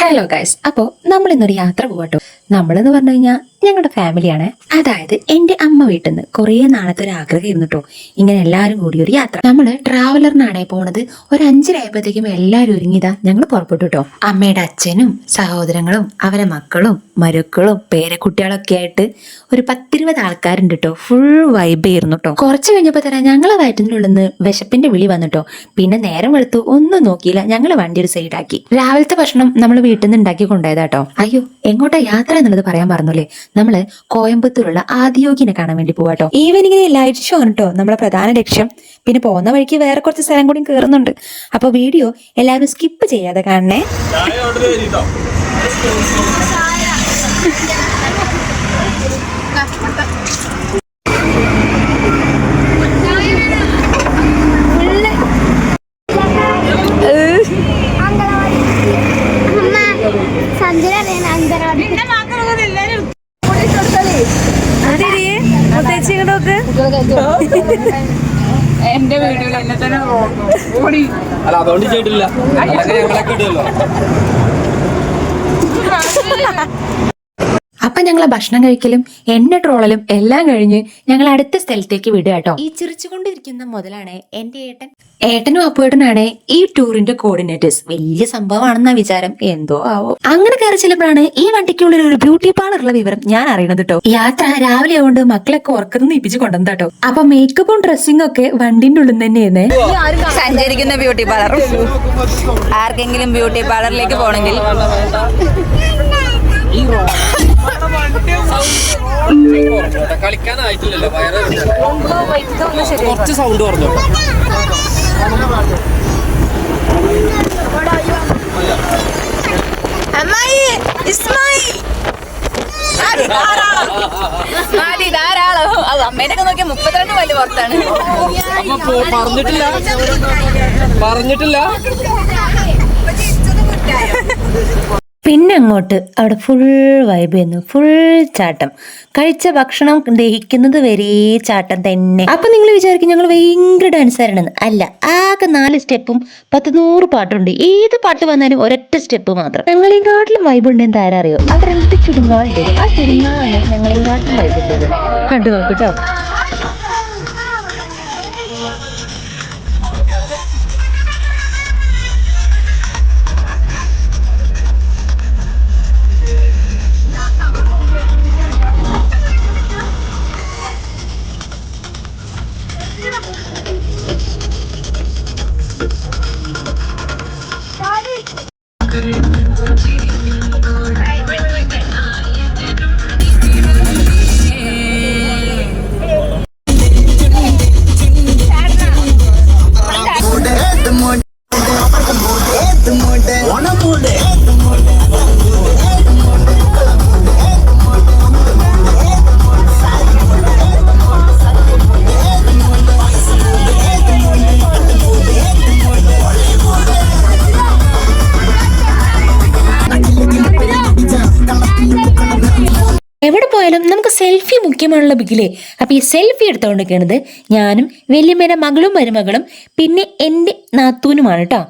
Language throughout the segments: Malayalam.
ഹലോ ഗൈസ്, അപ്പോൾ നമ്മൾ ഇന്നൊരു യാത്ര പോകട്ടോ. നമ്മളെന്ന് പറഞ്ഞു കഴിഞ്ഞാൽ ഞങ്ങളുടെ ഫാമിലിയാണ്. അതായത് എൻ്റെ അമ്മ വീട്ടിൽ നിന്ന് കുറേ നാളത്തെ ഒരു ആഗ്രഹം ഇരുന്നിട്ടോ, ഇങ്ങനെ എല്ലാവരും കൂടി ഒരു യാത്ര. നമ്മള് ട്രാവലറിനാണേ പോണത്. ഒരു 5:30 എല്ലാവരും ഒരുങ്ങിയതാ ഞങ്ങൾ പുറപ്പെട്ടു കേട്ടോ. അമ്മയുടെ അച്ഛനും സഹോദരങ്ങളും അവരെ മക്കളും മരുക്കളും പേരക്കുട്ടികളൊക്കെ ആയിട്ട് ഒരു 10-20 ആൾക്കാരുണ്ട് കേട്ടോ. ഫുൾ വൈബ് ആയിരുന്നു കേട്ടോ. കുറച്ച് കഴിഞ്ഞപ്പോൾ തന്നെ ഞങ്ങളെ വയറ്റിനുള്ളിൽ നിന്ന് വിശപ്പിന്റെ വിളി വന്നിട്ടോ. പിന്നെ നേരം വെളുത്തു ഒന്നും നോക്കിയില്ല, ഞങ്ങൾ വണ്ടി ഒരു സൈഡാക്കി. രാവിലത്തെ ഭക്ഷണം നമ്മൾ വീട്ടിൽ നിന്ന് ഉണ്ടാക്കി കൊണ്ടുപോയതാട്ടോ. അയ്യോ, എങ്ങോട്ടാ യാത്ര എന്നുള്ളത് പറയാൻ പറഞ്ഞല്ലേ. നമ്മള് കോയമ്പത്തൂരുള്ള ആദിയോഗിനെ കാണാൻ വേണ്ടി പോവാട്ടോ. ഈവനിങ്ങിന് ലൈറ്റ് ഷോ ആണ് കേട്ടോ നമ്മളെ പ്രധാന ലക്ഷ്യം. പിന്നെ പോകുന്ന വഴിക്ക് വേറെ കുറച്ച് സ്ഥലം കൂടി കയറുന്നുണ്ട്. അപ്പൊ വീഡിയോ എല്ലാവരും സ്കിപ്പ് ചെയ്യാതെ കാണണേ. എന്റെ വീഡിയോയിൽ എന്നെ തന്നെ അല്ല അതുകൊണ്ട് ചെയ്തിട്ടില്ല. അപ്പൊ ഞങ്ങളെ ഭക്ഷണം കഴിക്കലും എണ്ണ ട്രോളലും എല്ലാം കഴിഞ്ഞ് ഞങ്ങൾ അടുത്ത സ്ഥലത്തേക്ക് വിടുക കേട്ടോ. ഈ ചിരിച്ചുകൊണ്ടിരിക്കുന്ന മുതലാണ് എന്റെ ഏട്ടനും അപ്പുവേട്ടനാണ് ഈ ടൂറിന്റെ കോർഡിനേറ്റേഴ്സ്. വലിയ സംഭവമാണെന്ന വിചാരം, എന്തോ ആവോ. അങ്ങനെ കയറി ചെല്ലുമ്പോഴാണ് ഈ വണ്ടിക്കുള്ളിൽ ഒരു ബ്യൂട്ടി പാർലറുള്ള വിവരം ഞാൻ അറിയണത് കേട്ടോ. യാത്ര രാവിലെ ആവുകൊണ്ട് മക്കളൊക്കെ ഉറക്കം നീപ്പിച്ച് കൊണ്ടുവന്ന കേട്ടോ. അപ്പൊ മേക്കപ്പും ഡ്രസ്സിംഗ് ഒക്കെ വണ്ടിന്റെ ഉള്ളിൽ തന്നെയാണ്. സഞ്ചരിക്കുന്ന ബ്യൂട്ടി പാർലർ. ആർക്കെങ്കിലും ബ്യൂട്ടി പാർലറിലേക്ക് പോകണമെങ്കിൽ കളിക്കാനായിട്ടില്ലല്ലോ, കുറച്ച് സൗണ്ട് പറഞ്ഞു. അമ്മേനൊക്കെ നോക്കിയാൽ 32 വലിയ പുറത്താണ്. പറഞ്ഞിട്ടില്ല. പിന്നെ അങ്ങോട്ട് അവിടെ ഫുൾ വൈബ് ചെയ്യുന്നു, ഫുൾ ചാട്ടം. കഴിച്ച ഭക്ഷണം ദഹിക്കുന്നത് വരെ ചാട്ടം തന്നെ. അപ്പൊ നിങ്ങൾ വിചാരിക്കും ഞങ്ങൾ ഭയങ്കര ഡാൻസാരാണെന്ന്. അല്ല, ആകെ 4 സ്റ്റെപ്പും 100 പാട്ടുണ്ട്. ഏത് പാട്ട് വന്നാലും ഒരൊറ്റ സ്റ്റെപ്പ് മാത്രം. ഞങ്ങളെക്കാട്ടിലും വൈബ് ഉണ്ട് എന്ന് ആരാ അറിയോ? അത് 2 ചുരുങ്ങാളുണ്ട്. ആ ചുരുങ്ങാളാണ് ഞങ്ങളെക്കാട്ടിലും വൈബ് ഉള്ളത്. കണ്ടു നോക്കൂട്ടോ. എവിടെ പോയാലും നമുക്ക് സെൽഫി മുഖ്യമാണുള്ള ബിഗിലേ. അപ്പൊ ഈ സെൽഫി എടുത്തോണ്ടിരിക്കുന്നത് ഞാനും വല്യമ്മേടെ മകളും മരുമകളും പിന്നെ എന്റെ നാത്തൂനുമാണ് കേട്ടോ.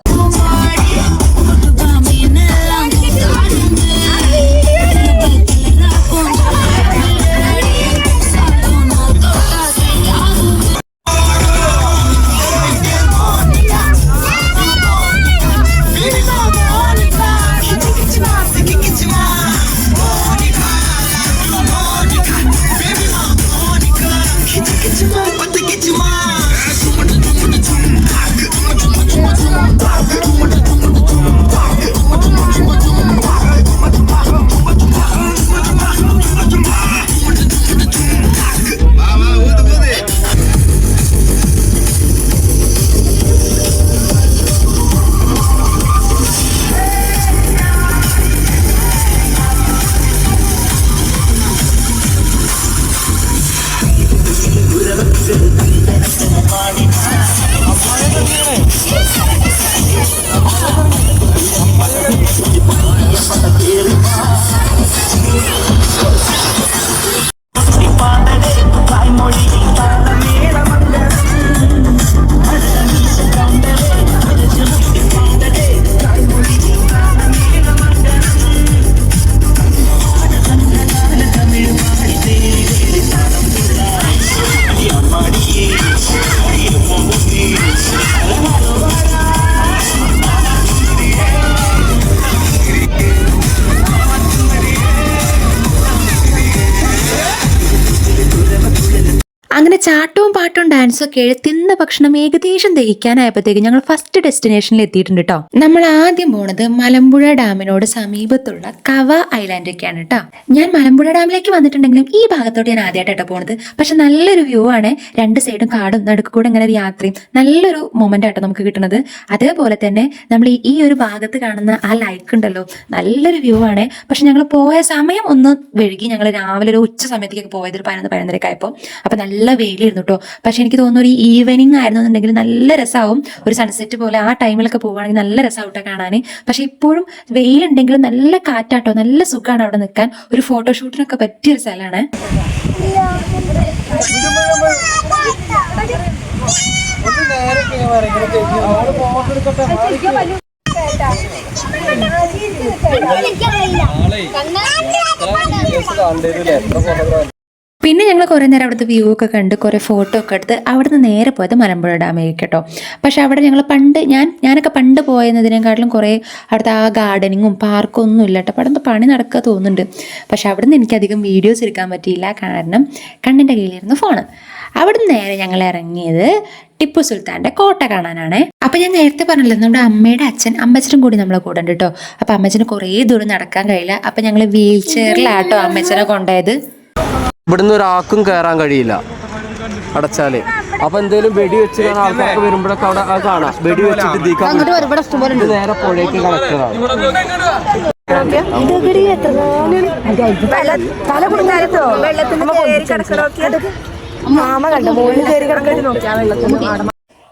ചാട്ടവും പാട്ടും ഡാൻസും ഒക്കെ തിന്ന ഭക്ഷണം ഏകദേശം ദഹിക്കാനായപ്പോഴത്തേക്ക് ഞങ്ങൾ ഫസ്റ്റ് ഡെസ്റ്റിനേഷനിൽ എത്തിയിട്ടുണ്ട് കേട്ടോ. നമ്മൾ ആദ്യം പോണത് മലമ്പുഴ ഡാമിനോട് സമീപത്തുള്ള കവ ഐലാൻഡൊക്കെയാണ് കേട്ടോ. ഞാൻ മലമ്പുഴ ഡാമിലേക്ക് വന്നിട്ടുണ്ടെങ്കിലും ഈ ഭാഗത്തോട്ട് ഞാൻ ആദ്യമായിട്ടോ പോണത്. പക്ഷെ നല്ലൊരു വ്യൂ ആണ്, രണ്ട് സൈഡും കാടും നടുക്ക് കൂടെ ഇങ്ങനെ ഒരു യാത്രയും നല്ലൊരു മൊമെന്റ് ആട്ടോ നമുക്ക് കിട്ടുന്നത്. അതേപോലെ തന്നെ നമ്മൾ ഈ ഒരു ഭാഗത്ത് കാണുന്ന ആ ലൈക്ക് ഉണ്ടല്ലോ, നല്ലൊരു വ്യൂ ആണ്. പക്ഷെ ഞങ്ങൾ പോയ സമയം ഒന്ന് വഴുകി. ഞങ്ങൾ രാവിലെ ഒരു ഉച്ച സമയത്തേക്ക് പോയത് ഒരു 11-11:30 ആയപ്പോൾ. അപ്പൊ നല്ല വെയിലിരുന്നു കേട്ടോ. പക്ഷെ എനിക്ക് തോന്നുന്നു ഒരു ഈവനിങ് ആയിരുന്നുണ്ടെങ്കിൽ നല്ല രസമാവും, ഒരു സൺസെറ്റ് പോലെ ആ ടൈമിലൊക്കെ പോവുകയാണെങ്കിൽ നല്ല രസമാവട്ടെ കാണാൻ. പക്ഷെ ഇപ്പോഴും വെയിലുണ്ടെങ്കിലും നല്ല കാറ്റാട്ടോ, നല്ല സുഖമാണ് അവിടെ നിൽക്കാൻ. ഒരു ഫോട്ടോഷൂട്ടിനൊക്കെ പറ്റിയൊരു സ്ഥലമാണ്. പിന്നെ ഞങ്ങൾ കുറേ നേരം അവിടുത്തെ വ്യൂ ഒക്കെ കണ്ട് കുറേ ഫോട്ടോ ഒക്കെ എടുത്ത് അവിടുന്ന് നേരെ പോയത് മലമ്പുഴ ഡാമിലേക്ക് കേട്ടോ. പക്ഷെ അവിടെ ഞങ്ങൾ ഞാനൊക്കെ പണ്ട് പോയതിനേക്കാട്ടിലും കുറേ അവിടുത്തെ ആ ഗാർഡനിങ്ങും പാർക്കും ഒന്നും ഇല്ല കേട്ടോ. അവിടെ പണി നടക്കുക തോന്നുന്നുണ്ട്. പക്ഷെ അവിടുന്ന് എനിക്കധികം വീഡിയോസ് എടുക്കാൻ പറ്റിയില്ല, കാരണം കണ്ണിൻ്റെ കയ്യിലിരുന്നു ഫോണ്. അവിടുന്ന് നേരെ ഞങ്ങൾ ഇറങ്ങിയത് ടിപ്പു സുൽത്താന്റെ കോട്ട കാണാനാണ്. അപ്പൊ ഞാൻ നേരത്തെ പറഞ്ഞല്ലോ, നമ്മുടെ അമ്മയുടെ അമ്മച്ചനും കൂടി നമ്മളെ കൂടെ ഉണ്ട് കേട്ടോ. അപ്പൊ അമ്മച്ചന് കുറേ ദൂരം നടക്കാൻ കഴിയില്ല. അപ്പൊ ഞങ്ങൾ വീൽ ചെയറിലാട്ടോ അമ്മച്ചനെ കൊണ്ടുപോയത്. ഇവിടുന്ന് ഒരാൾക്കും കയറാൻ കഴിയില്ല അടച്ചാല്. അപ്പൊ എന്തേലും വെടി വെച്ച് കാണാൻ ആൾക്കാർക്ക് വരുമ്പോഴൊക്കെ അവിടെ കാണാം. വെടി വെച്ചിട്ട് നേരെ പുഴയ്ക്ക് കളക്ടറാണ്.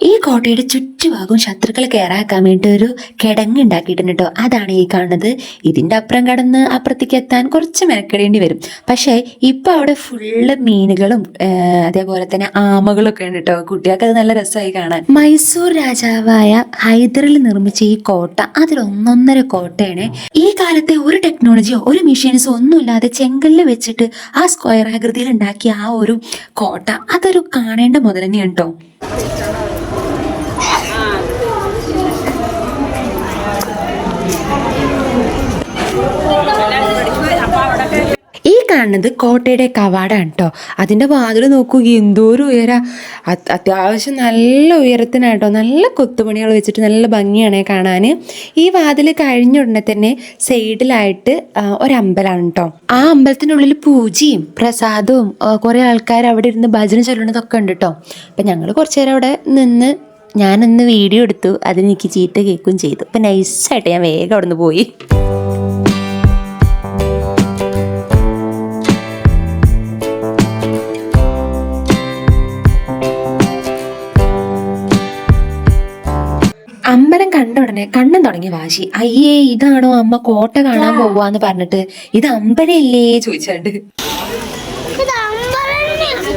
ഈ കോട്ടയുടെ ചുറ്റുഭാഗവും ശത്രുക്കൾ കയറാക്കാൻ വേണ്ടി ഒരു കിടങ്ങ് ഉണ്ടാക്കിയിട്ടുണ്ട് കേട്ടോ. അതാണ് ഈ കാണുന്നത്. ഇതിന്റെ അപ്പുറം കടന്ന് അപ്പുറത്തേക്ക് എത്താൻ കുറച്ച് മെനക്കെടേണ്ടി വരും. പക്ഷേ ഇപ്പൊ അവിടെ ഫുള്ള് മീനുകളും അതേപോലെ തന്നെ ആമകളൊക്കെ ഉണ്ട് കേട്ടോ. കുട്ടികൾക്ക് അത് നല്ല രസമായി കാണാൻ. മൈസൂർ രാജാവായ ഹൈദറിൽ നിർമ്മിച്ച ഈ കോട്ട അതിലൊന്നൊന്നര കോട്ടയാണ്. ഈ കാലത്തെ ഒരു ടെക്നോളജിയോ ഒരു മെഷീൻസോ ഒന്നുമില്ലാതെ ചെങ്കല്ല് വെച്ചിട്ട് ആ സ്ക്വയർ ആകൃതിയിൽ ഉണ്ടാക്കിയ ആ ഒരു കോട്ട അതൊരു കാണേണ്ട മുതൽ തന്നെയാണ് കേട്ടോ. ഈ കാണുന്നത് കോട്ടയുടെ കവാടമാണ് കേട്ടോ. അതിൻ്റെ വാതിൽ നോക്കൂ, എന്തോരം അത്യാവശ്യം നല്ല ഉയരത്തിനാട്ടോ. നല്ല കൊത്തുപണികൾ വെച്ചിട്ട് നല്ല ഭംഗിയാണ് കാണാൻ. ഈ വാതിൽ കഴിഞ്ഞ ഉടനെ തന്നെ സൈഡിലായിട്ട് ഒരമ്പലമാണ് കേട്ടോ. ആ അമ്പലത്തിനുള്ളിൽ പൂജയും പ്രസാദവും കുറേ ആൾക്കാർ അവിടെ ഇരുന്ന് ഭജന ചൊല്ലണതൊക്കെ ഉണ്ട് കേട്ടോ. അപ്പം ഞങ്ങൾ കുറച്ചു നേരം അവിടെ നിന്ന് ഞാനൊന്ന് വീഡിയോ എടുത്തു. അതിനെനിക്ക് ചീത്ത കേൾക്കുകയും ചെയ്തു. അപ്പം നൈസായിട്ട് ഞാൻ വേഗം അവിടെ നിന്ന് പോയി. അമ്പലം കണ്ട ഉടനെ കണ്ണൻ തുടങ്ങി വാശി. അയ്യേ, ഇതാണോ അമ്മ കോട്ട കാണാൻ പോവാന്ന് പറഞ്ഞിട്ട്? ഇത് അമ്പലല്ലേ ചോദിച്ചാണ്ട്.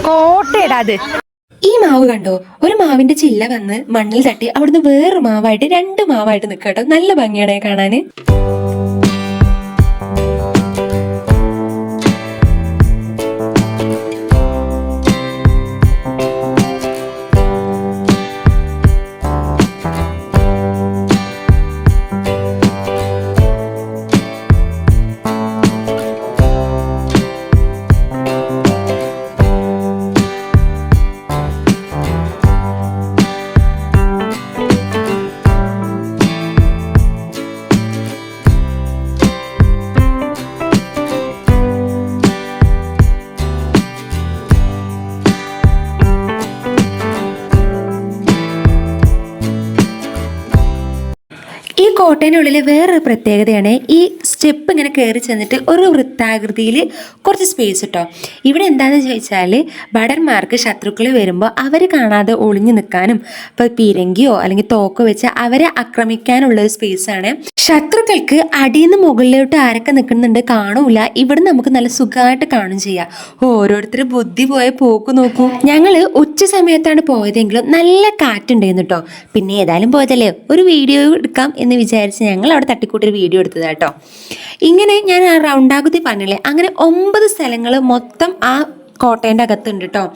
കോട്ടയിടാത്. ഈ മാവ് കണ്ടോ? ഒരു മാവിന്റെ ചില്ല വന്ന് മണ്ണിൽ തട്ടി അവിടുന്ന് വേറൊരു മാവായിട്ട് 2 മാവായിട്ട് നിൽക്കട്ടോ. നല്ല ഭംഗിയാണ് കാണാന്. കോട്ടേനുള്ളിൽ വേറൊരു പ്രത്യേകതയാണ് ഈ സ്റ്റെപ്പ് ഇങ്ങനെ കയറി ചെന്നിട്ട് ഒരു വൃത്താകൃതിയിൽ കുറച്ച് സ്പേസ് കിട്ടോ. ഇവിടെ എന്താണെന്ന് ചോദിച്ചാൽ ഭടന്മാർക്ക് ശത്രുക്കൾ വരുമ്പോൾ അവർ കാണാതെ ഒളിഞ്ഞു നിൽക്കാനും ഇപ്പോൾ പീരങ്കിയോ അല്ലെങ്കിൽ തോക്കോ വെച്ച് അവരെ ആക്രമിക്കാനുള്ള ഒരു സ്പേസാണ്. ശത്രുക്കൾക്ക് അടിയിൽ നിന്ന് മുകളിലോട്ട് ആരൊക്കെ നിൽക്കുന്നുണ്ട് കാണൂല. ഇവിടെ നമുക്ക് നല്ല സുഖമായിട്ട് കാണും ചെയ്യാം. ഓരോരുത്തർ ബുദ്ധി പോയ പോക്ക് നോക്കൂ. ഞങ്ങൾ ഉച്ച സമയത്താണ് പോയതെങ്കിലും നല്ല കാറ്റുണ്ടായിരുന്നു കേട്ടോ. പിന്നെ ഏതായാലും പോയതല്ലേ, ഒരു വീഡിയോ എടുക്കാം എന്ന് വിചാരിച്ച് ഞങ്ങൾ അവിടെ തട്ടിക്കൂട്ടൊരു വീഡിയോ എടുത്തതാ കേട്ടോ. ഇങ്ങനെ ഞാൻ ആ റൗണ്ടാകുതി പറഞ്ഞില്ലേ, അങ്ങനെ 9 സ്ഥലങ്ങൾ മൊത്തം ആ കോട്ടേൻ്റെ അകത്തുണ്ട് കേട്ടോ.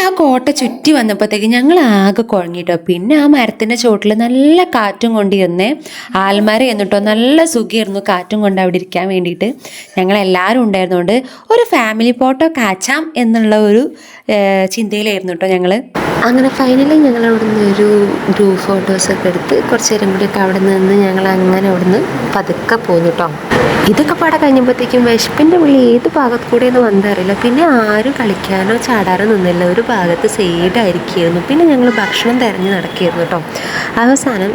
ആ കോട്ട ചുറ്റി വന്നപ്പോഴത്തേക്ക് ഞങ്ങൾ ആകെ കുഴങ്ങിട്ടോ. പിന്നെ ആ മരത്തിൻ്റെ ചോട്ടിൽ നല്ല കാറ്റും കൊണ്ടിരുന്നേ. ആൽമരം എന്നിട്ടോ നല്ല സുഖമായിരുന്നു കാറ്റും കൊണ്ട് അവിടെ ഇരിക്കാൻ വേണ്ടിയിട്ട്. ഞങ്ങളെല്ലാവരും ഉണ്ടായിരുന്നുകൊണ്ട് ഒരു ഫാമിലി ഫോട്ടോ കാച്ചാം എന്നുള്ള ഒരു ചിന്തയിലായിരുന്നു കേട്ടോ ഞങ്ങൾ. അങ്ങനെ ഫൈനലി ഞങ്ങൾ അവിടെ നിന്ന് ഒരു ഗ്രൂപ്പ് ഫോട്ടോസൊക്കെ എടുത്ത് കുറച്ച് നേരം കൂടിയൊക്കെ അവിടെ നിന്ന് ഞങ്ങൾ അങ്ങനെ അവിടെ നിന്ന് പതുക്കെ പോന്നു കേട്ടോ. ഇതൊക്കെ പാടെ കഴിഞ്ഞപ്പോഴത്തേക്കും വിശപ്പിൻ്റെ ഉള്ളിൽ ഏത് ഭാഗത്ത് കൂടെയൊന്നും വന്നറിയില്ല. പിന്നെ ആരും കളിക്കാനോ ചാടാനോ നിന്നില്ല, ഒരു ഭാഗത്ത് സൈഡായിരിക്കുമായിരുന്നു. പിന്നെ ഞങ്ങൾ ഭക്ഷണം തിരഞ്ഞ് നടക്കുകയായിരുന്നു കേട്ടോ. അവസാനം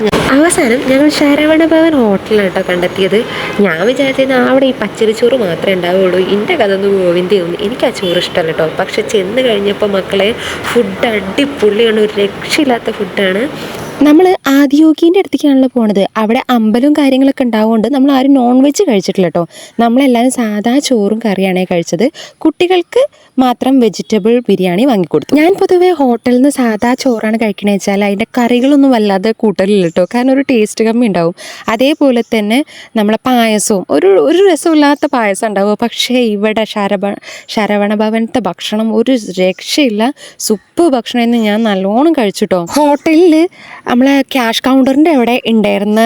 ഞങ്ങൾ ശരവണ ഭവൻ ഹോട്ടലാണ് കേട്ടോ കണ്ടെത്തിയത്. ഞാൻ വിചാരിച്ചിരുന്ന അവിടെ ഈ പച്ചരിച്ചോറ് മാത്രമേ ഉണ്ടാവുള്ളൂ. എൻ്റെ കഥ ഒന്ന് ഗോവിന്ദയൊന്നും എനിക്ക് ആ ചോറ് ഇഷ്ടമല്ല കേട്ടോ. പക്ഷെ ചെന്ന് കഴിഞ്ഞപ്പോൾ മക്കളെ ഫുഡ് അടിപൊളിയാണ്, ഒരു രക്ഷയില്ലാത്ത ഫുഡാണ്. നമ്മൾ ആദിയോഗീൻ്റെ അടുത്തേക്കാണല്ലോ പോണത്. അവിടെ അമ്പലവും കാര്യങ്ങളൊക്കെ ഉണ്ടാവുകൊണ്ട് നമ്മൾ ആരും നോൺ വെജ് കഴിച്ചിട്ടില്ല കേട്ടോ. നമ്മളെല്ലാവരും സാധാ ചോറും കറിയാണേ കഴിച്ചത്. കുട്ടികൾക്ക് മാത്രം വെജിറ്റബിൾ ബിരിയാണി വാങ്ങിക്കൊടുത്തു. ഞാൻ പൊതുവേ ഹോട്ടലിൽ നിന്ന് സാധാ ചോറാണ് കഴിക്കണത് വെച്ചാൽ അതിൻ്റെ കറികളൊന്നും വല്ലാതെ കൂട്ടലില്ല കേട്ടോ, കാരണം ഒരു ടേസ്റ്റ് കമ്മി ഉണ്ടാവും. അതേപോലെ തന്നെ നമ്മളെ പായസവും ഒരു രസമില്ലാത്ത പായസം ഉണ്ടാവും. പക്ഷേ ഇവിടെ ശരവണ ഭവനത്തെ ഭക്ഷണം ഒരു രക്ഷയില്ല, സൂപ്പർ ഭക്ഷണമെന്ന് ഞാൻ നല്ലോണം കഴിച്ചിട്ടോ. ഹോട്ടലിൽ നമ്മളെ ക്യാഷ് കൗണ്ടറിൻ്റെ അവിടെ ഉണ്ടായിരുന്ന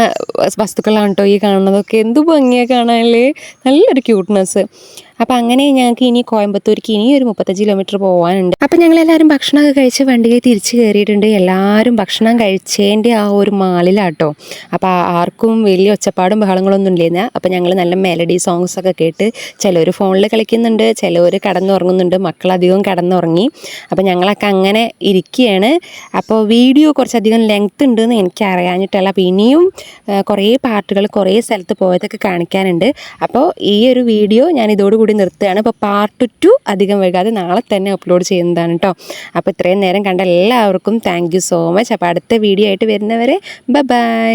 വസ്തുക്കളാണ് കേട്ടോ ഈ കാണുന്നതൊക്കെ. എന്ത് ഭംഗിയാണ് കാണാനല്ലേ, നല്ലൊരു ക്യൂട്ട്നെസ്. അപ്പോൾ അങ്ങനെ ഞങ്ങൾക്ക് ഇനി കോയമ്പത്തൂർക്ക് ഇനി ഒരു 35 കിലോമീറ്റർ പോകാനുണ്ട്. അപ്പോൾ ഞങ്ങളെല്ലാവരും ഭക്ഷണമൊക്കെ കഴിച്ച് വണ്ടിയിൽ തിരിച്ച് കയറിയിട്ടുണ്ട്. എല്ലാവരും ഭക്ഷണം കഴിച്ചതിൻ്റെ ആ ഒരു മാളിലാട്ടോ. അപ്പോൾ ആർക്കും വലിയ ഒച്ചപ്പാടും ബഹളങ്ങളൊന്നും ഇല്ലായിരുന്നു. അപ്പോൾ ഞങ്ങൾ നല്ല മെലഡി സോങ്സൊക്കെ കേട്ട് ചിലർ ഫോണിൽ കളിക്കുന്നുണ്ട്, ചിലർ കിടന്നുറങ്ങുന്നുണ്ട്. മക്കളധികം കിടന്നുറങ്ങി. അപ്പോൾ ഞങ്ങളൊക്കെ അങ്ങനെ ഇരിക്കുകയാണ്. അപ്പോൾ വീഡിയോ കുറച്ചധികം ലെങ്ത് ഉണ്ടെന്ന് എനിക്ക് അറിയാഞ്ഞിട്ടല്ല. അപ്പോൾ ഇനിയും കുറേ പാട്ടുകൾ കുറേ സ്ഥലത്ത് പോയതൊക്കെ കാണിക്കാനുണ്ട്. അപ്പോൾ ഈ ഒരു വീഡിയോ ഞാൻ ഇതോടുകൂടി നിർത്തുകയാണ്. അപ്പോൾ പാർട്ട് 2 അധികം വൈകാതെ നാളെ തന്നെ അപ്ലോഡ് ചെയ്യുന്നതാണ് കേട്ടോ. അപ്പോൾ ഇത്രയും നേരം കണ്ട എല്ലാവർക്കും താങ്ക് യു സോ മച്ച്. അപ്പോൾ അടുത്ത വീഡിയോ ആയിട്ട് വരുന്നവരെ ബൈ.